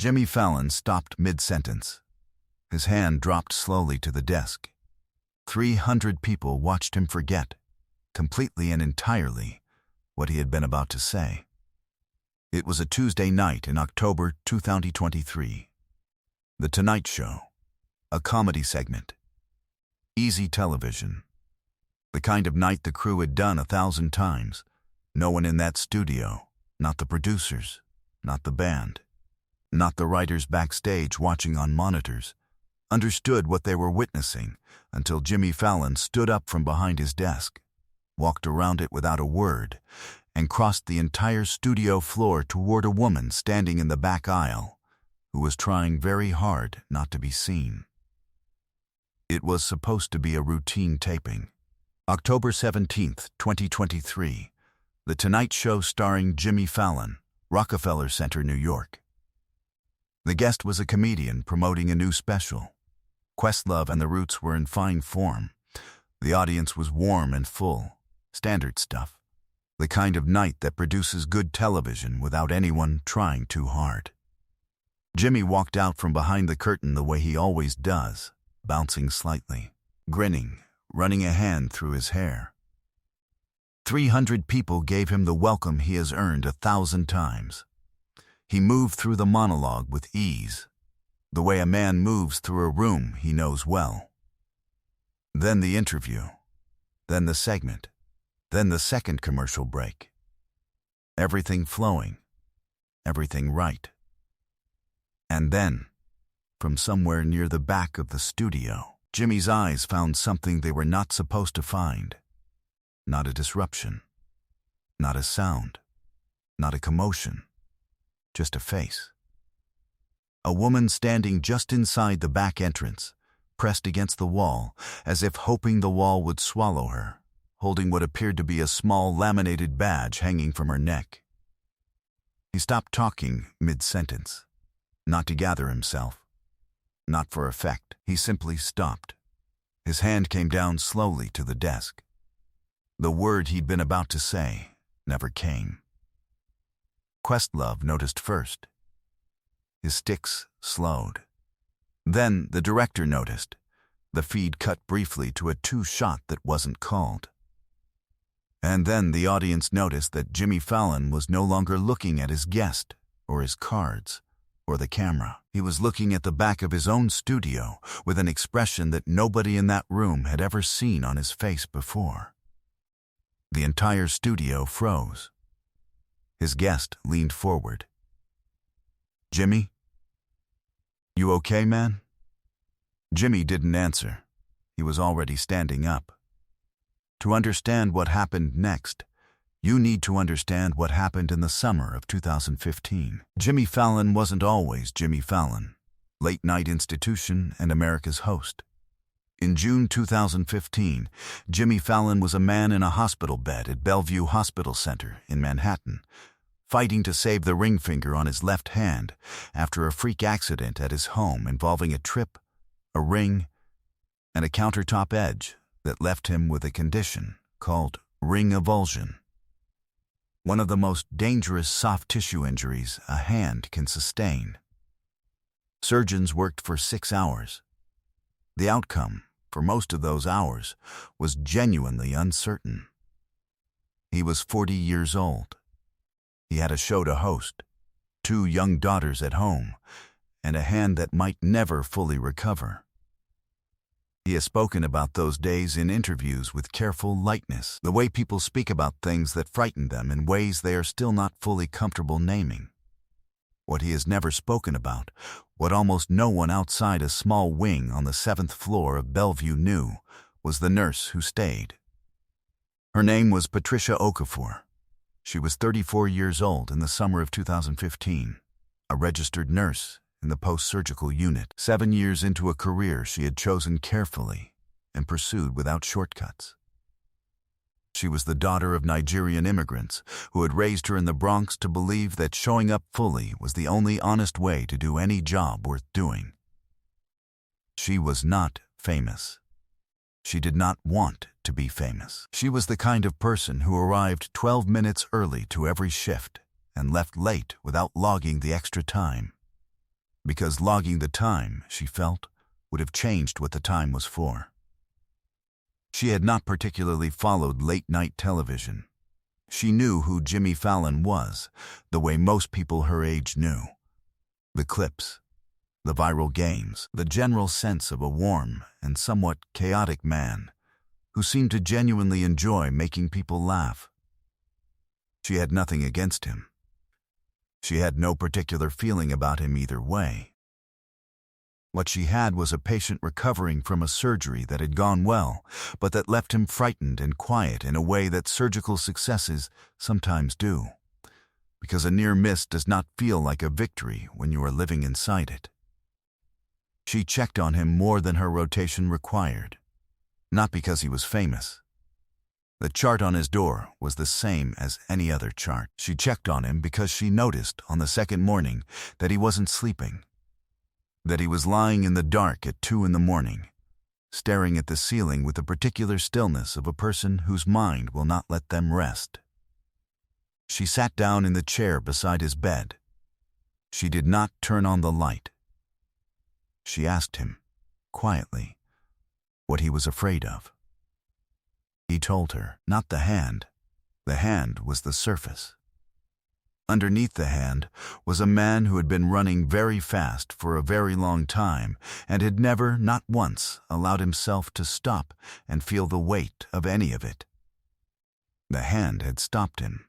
Jimmy Fallon stopped mid-sentence. His hand dropped slowly to the desk. 300 people watched him forget, completely and entirely, what he had been about to say. It was a Tuesday night in October 2023. The Tonight Show, a comedy segment. Easy television. The kind of night the crew had done 1,000 times. No one in that studio, not the producers, not the band, not the writers backstage watching on monitors, understood what they were witnessing until Jimmy Fallon stood up from behind his desk, walked around it without a word, and crossed the entire studio floor toward a woman standing in the back aisle, who was trying very hard not to be seen. It was supposed to be a routine taping. October 17, 2023. The Tonight Show starring Jimmy Fallon, Rockefeller Center, New York. The guest was a comedian promoting a new special. Questlove and the Roots were in fine form. The audience was warm and full. Standard stuff. The kind of night that produces good television without anyone trying too hard. Jimmy walked out from behind the curtain the way he always does, bouncing slightly, grinning, running a hand through his hair. 300 people gave him the welcome he has earned 1,000 times. He moved through the monologue with ease, the way a man moves through a room he knows well. Then the interview, then the segment, then the second commercial break. Everything flowing, everything right. And then, from somewhere near the back of the studio, Jimmy's eyes found something they were not supposed to find. Not a disruption, not a sound, not a commotion, just a face. A woman standing just inside the back entrance, pressed against the wall, as if hoping the wall would swallow her, holding what appeared to be a small laminated badge hanging from her neck. He stopped talking mid-sentence, not to gather himself, not for effect. He simply stopped. His hand came down slowly to the desk. The word he'd been about to say never came. Questlove noticed first. His sticks slowed. Then the director noticed. The feed cut briefly to a two-shot that wasn't called. And then the audience noticed that Jimmy Fallon was no longer looking at his guest or his cards or the camera. He was looking at the back of his own studio with an expression that nobody in that room had ever seen on his face before. The entire studio froze. His guest leaned forward. "Jimmy? You okay, man?" Jimmy didn't answer. He was already standing up. To understand what happened next, you need to understand what happened in the summer of 2015. Jimmy Fallon wasn't always Jimmy Fallon, late-night institution and America's host. In June 2015, Jimmy Fallon was a man in a hospital bed at Bellevue Hospital Center in Manhattan, fighting to save the ring finger on his left hand after a freak accident at his home involving a trip, a ring, and a countertop edge that left him with a condition called ring avulsion. One of the most dangerous soft tissue injuries a hand can sustain. Surgeons worked for 6 hours. The outcome, for most of those hours, was genuinely uncertain. He was 40 years old. He had a show to host, 2 young daughters at home, and a hand that might never fully recover. He has spoken about those days in interviews with careful lightness, the way people speak about things that frighten them in ways they are still not fully comfortable naming. What he has never spoken about, what almost no one outside a small wing on the 7th floor of Bellevue knew, was the nurse who stayed. Her name was Patricia Okafor. She was 34 years old in the summer of 2015, a registered nurse in the post-surgical unit, 7 years into a career she had chosen carefully and pursued without shortcuts. She was the daughter of Nigerian immigrants who had raised her in the Bronx to believe that showing up fully was the only honest way to do any job worth doing. She was not famous. She did not want to be famous. She was the kind of person who arrived 12 minutes early to every shift and left late without logging the extra time. because logging the time, she felt, would have changed what the time was for. She had not particularly followed late-night television. She knew who Jimmy Fallon was, the way most people her age knew. The clips, the viral games, the general sense of a warm and somewhat chaotic man who seemed to genuinely enjoy making people laugh. She had nothing against him. She had no particular feeling about him either way. What she had was a patient recovering from a surgery that had gone well, but that left him frightened and quiet in a way that surgical successes sometimes do, because a near miss does not feel like a victory when you are living inside it. She checked on him more than her rotation required, not because he was famous. The chart on his door was the same as any other chart. She checked on him because she noticed on the second morning that he wasn't sleeping, that he was lying in the dark at 2 a.m, staring at the ceiling with the particular stillness of a person whose mind will not let them rest. She sat down in the chair beside his bed. She did not turn on the light. She asked him, quietly, what he was afraid of. He told her, not the hand. The hand was the surface. Underneath the hand was a man who had been running very fast for a very long time and had never, not once, allowed himself to stop and feel the weight of any of it. The hand had stopped him,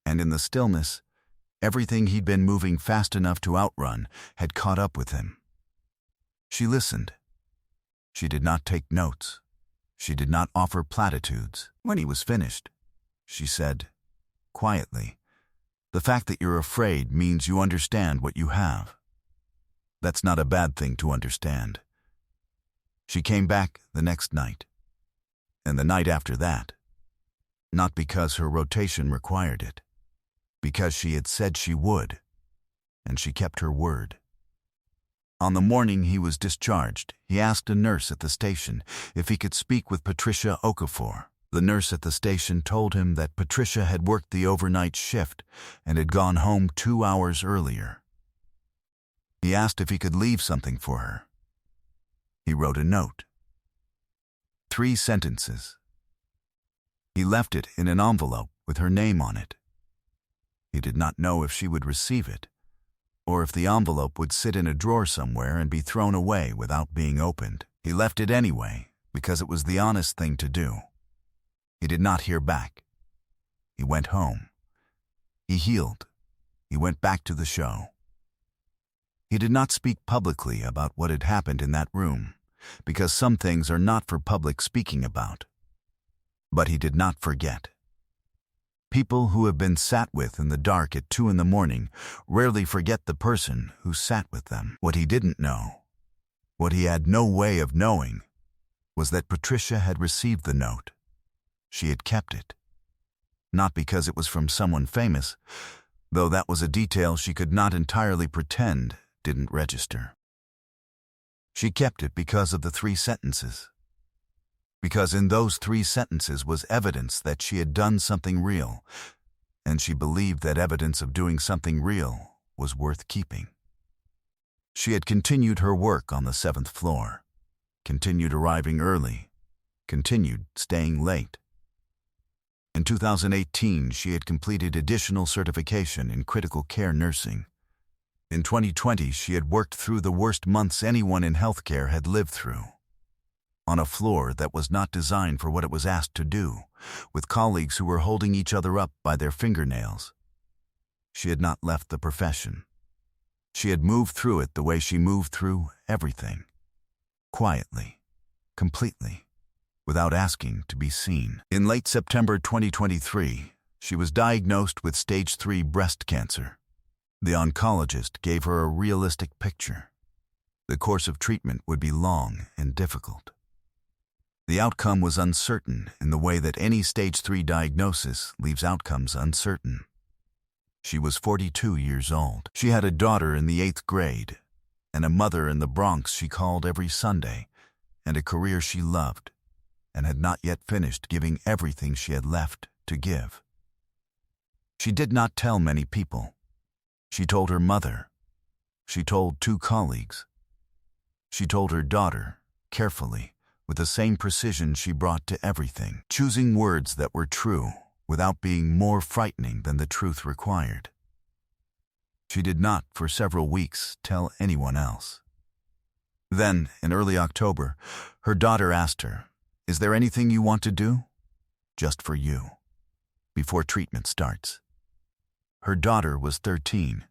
and in the stillness, everything he'd been moving fast enough to outrun had caught up with him. She listened. She did not take notes. She did not offer platitudes. When he was finished, she said, quietly, the fact that you're afraid means you understand what you have. That's not a bad thing to understand. She came back the next night, and the night after that, not because her rotation required it, because she had said she would, and she kept her word. On the morning he was discharged, he asked a nurse at the station if he could speak with Patricia Okafor. The nurse at the station told him that Patricia had worked the overnight shift and had gone home 2 hours earlier. He asked if he could leave something for her. He wrote a note. 3 sentences. He left it in an envelope with her name on it. He did not know if she would receive it, or if the envelope would sit in a drawer somewhere and be thrown away without being opened. He left it anyway, because it was the honest thing to do. He did not hear back. He went home. He healed. He went back to the show. He did not speak publicly about what had happened in that room, because some things are not for public speaking about. But he did not forget. People who have been sat with in the dark at 2 a.m. rarely forget the person who sat with them. What he didn't know, what he had no way of knowing, was that Patricia had received the note. She had kept it. Not because it was from someone famous, though that was a detail she could not entirely pretend didn't register. She kept it because of the 3 sentences. Because in those 3 sentences was evidence that she had done something real, and she believed that evidence of doing something real was worth keeping. She had continued her work on the 7th floor, continued arriving early, continued staying late. In 2018, she had completed additional certification in critical care nursing. In 2020, she had worked through the worst months anyone in healthcare had lived through, on a floor that was not designed for what it was asked to do, with colleagues who were holding each other up by their fingernails. She had not left the profession. She had moved through it the way she moved through everything, quietly, completely, without asking to be seen. In late September 2023, she was diagnosed with stage 3 breast cancer. The oncologist gave her a realistic picture. The course of treatment would be long and difficult. The outcome was uncertain in the way that any stage 3 diagnosis leaves outcomes uncertain. She was 42 years old. She had a daughter in the 8th grade, and a mother in the Bronx she called every Sunday, and a career she loved, and had not yet finished giving everything she had left to give. She did not tell many people. She told her mother, She told 2 colleagues. She told her daughter, carefully, with the same precision she brought to everything, choosing words that were true without being more frightening than the truth required. She did not, for several weeks, tell anyone else. Then, in early October, her daughter asked her, "Is there anything you want to do? Just for you, before treatment starts." Her daughter was 13.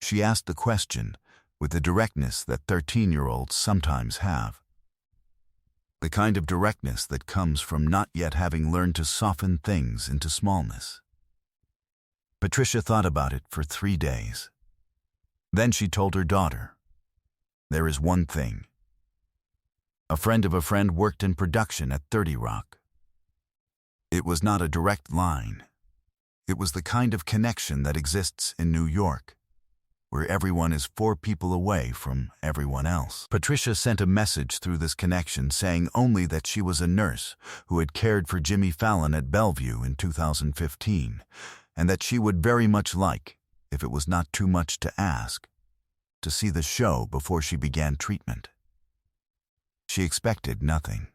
She asked the question with the directness that 13-year-olds sometimes have. The kind of directness that comes from not yet having learned to soften things into smallness. Patricia thought about it for 3 days. Then she told her daughter, "There is one thing. A friend of a friend worked in production at 30 Rock. It was not a direct line. It was the kind of connection that exists in New York, where everyone is 4 people away from everyone else." Patricia sent a message through this connection saying only that she was a nurse who had cared for Jimmy Fallon at Bellevue in 2015, and that she would very much like, if it was not too much to ask, to see the show before she began treatment. She expected nothing.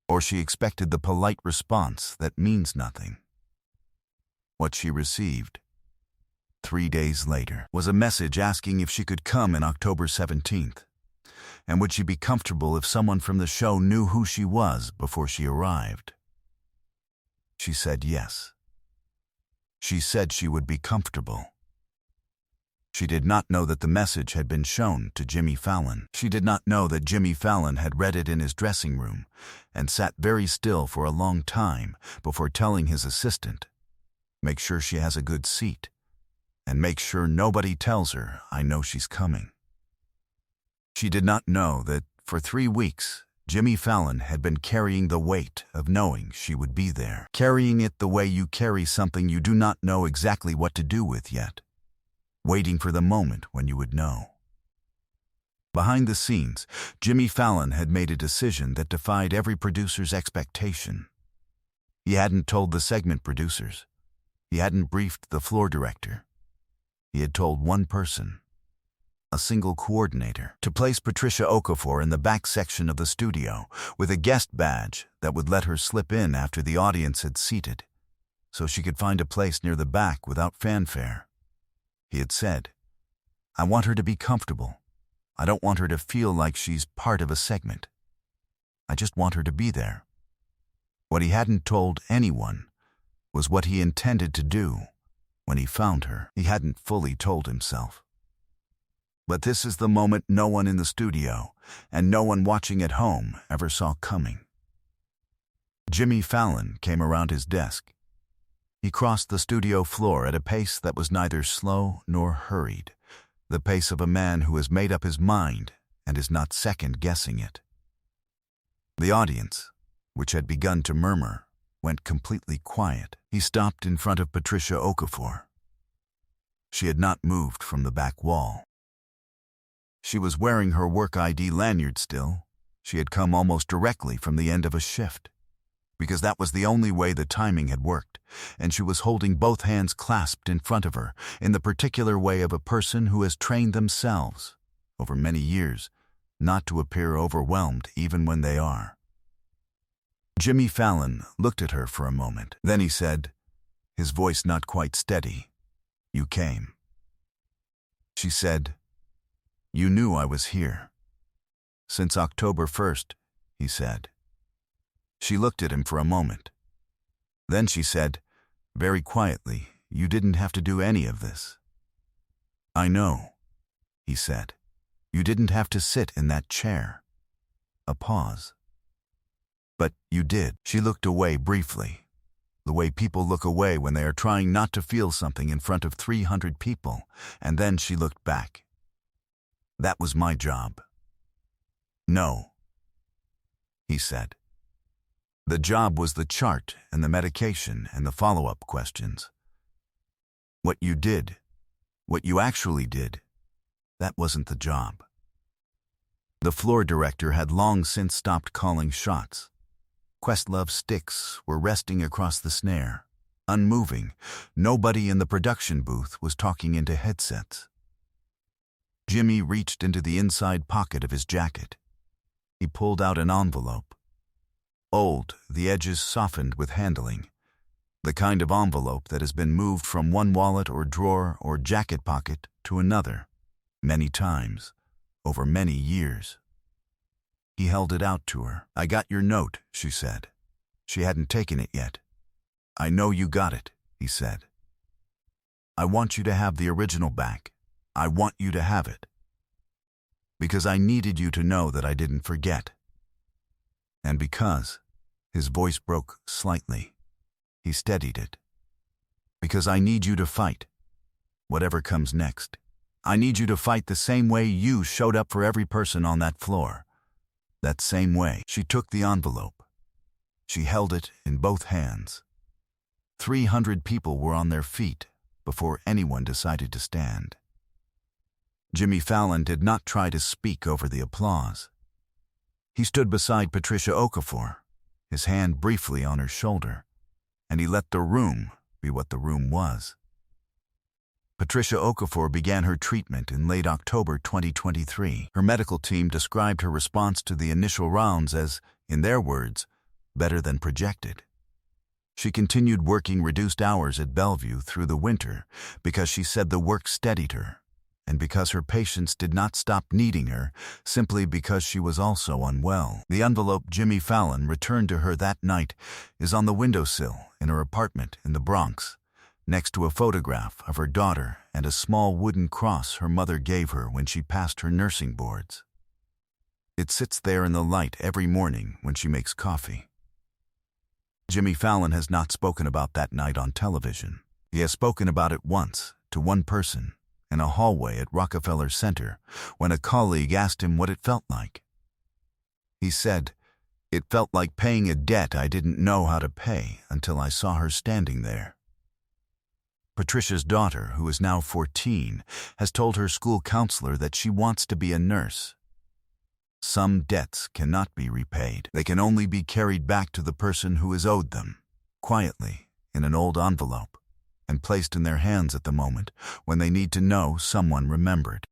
Or she expected the polite response that means nothing. What she received, 3 days later, was a message asking if she could come on October 17th, and would she be comfortable if someone from the show knew who she was before she arrived. She said yes. She said she would be comfortable. She did not know that the message had been shown to Jimmy Fallon. She did not know that Jimmy Fallon had read it in his dressing room and sat very still for a long time before telling his assistant, "Make sure she has a good seat, and make sure nobody tells her I know she's coming." She did not know that for 3 weeks, Jimmy Fallon had been carrying the weight of knowing she would be there, carrying it the way you carry something you do not know exactly what to do with yet, waiting for the moment when you would know. Behind the scenes, Jimmy Fallon had made a decision that defied every producer's expectation. He hadn't told the segment producers. He hadn't briefed the floor director. He had told one person, a single coordinator, to place Patricia Okafor in the back section of the studio with a guest badge that would let her slip in after the audience had seated, so she could find a place near the back without fanfare. He had said, "I want her to be comfortable. I don't want her to feel like she's part of a segment. I just want her to be there." What he hadn't told anyone was what he intended to do when he found her. He hadn't fully told himself. But this is the moment no one in the studio and no one watching at home ever saw coming. Jimmy Fallon came around his desk. He crossed the studio floor at a pace that was neither slow nor hurried, the pace of a man who has made up his mind and is not second-guessing it. The audience, which had begun to murmur, went completely quiet. He stopped in front of Patricia Okafor. She had not moved from the back wall. She was wearing her work ID lanyard still. She had come almost directly from the end of a shift, because that was the only way the timing had worked, and she was holding both hands clasped in front of her in the particular way of a person who has trained themselves, over many years, not to appear overwhelmed even when they are. Jimmy Fallon looked at her for a moment. Then he said, his voice not quite steady, "You came." She said, "You knew I was here." "Since October 1st, he said. She looked at him for a moment. Then she said, very quietly, "You didn't have to do any of this." "I know," he said. "You didn't have to sit in that chair." A pause. "But you did." She looked away briefly, the way people look away when they are trying not to feel something in front of 300 people, and then she looked back. "That was my job." "No," he said. "The job was the chart and the medication and the follow-up questions. What you did, what you actually did, that wasn't the job." The floor director had long since stopped calling shots. Questlove's sticks were resting across the snare, unmoving. Nobody in the production booth was talking into headsets. Jimmy reached into the inside pocket of his jacket. He pulled out an envelope. Old, the edges softened with handling. The kind of envelope that has been moved from one wallet or drawer or jacket pocket to another, many times, over many years. He held it out to her. "I got your note," she said. She hadn't taken it yet. "I know you got it," he said. "I want you to have the original back. I want you to have it. Because I needed you to know that I didn't forget. And because," his voice broke slightly. He steadied it. "Because I need you to fight, whatever comes next. I need you to fight the same way you showed up for every person on that floor. That same way." She took the envelope. She held it in both hands. 300 people were on their feet before anyone decided to stand. Jimmy Fallon did not try to speak over the applause. He stood beside Patricia Okafor, his hand briefly on her shoulder, and he let the room be what the room was. Patricia Okafor began her treatment in late October 2023. Her medical team described her response to the initial rounds as, in their words, better than projected. She continued working reduced hours at Bellevue through the winter because she said the work steadied her, and because her patients did not stop needing her simply because she was also unwell. The envelope Jimmy Fallon returned to her that night is on the windowsill in her apartment in the Bronx, next to a photograph of her daughter and a small wooden cross her mother gave her when she passed her nursing boards. It sits there in the light every morning when she makes coffee. Jimmy Fallon has not spoken about that night on television. He has spoken about it once, to one person, in a hallway at Rockefeller Center, when a colleague asked him what it felt like. He said, "It felt like paying a debt I didn't know how to pay until I saw her standing there." Patricia's daughter, who is now 14, has told her school counselor that she wants to be a nurse. Some debts cannot be repaid. They can only be carried back to the person who is owed them, quietly, in an old envelope, and placed in their hands at the moment when they need to know someone remembered.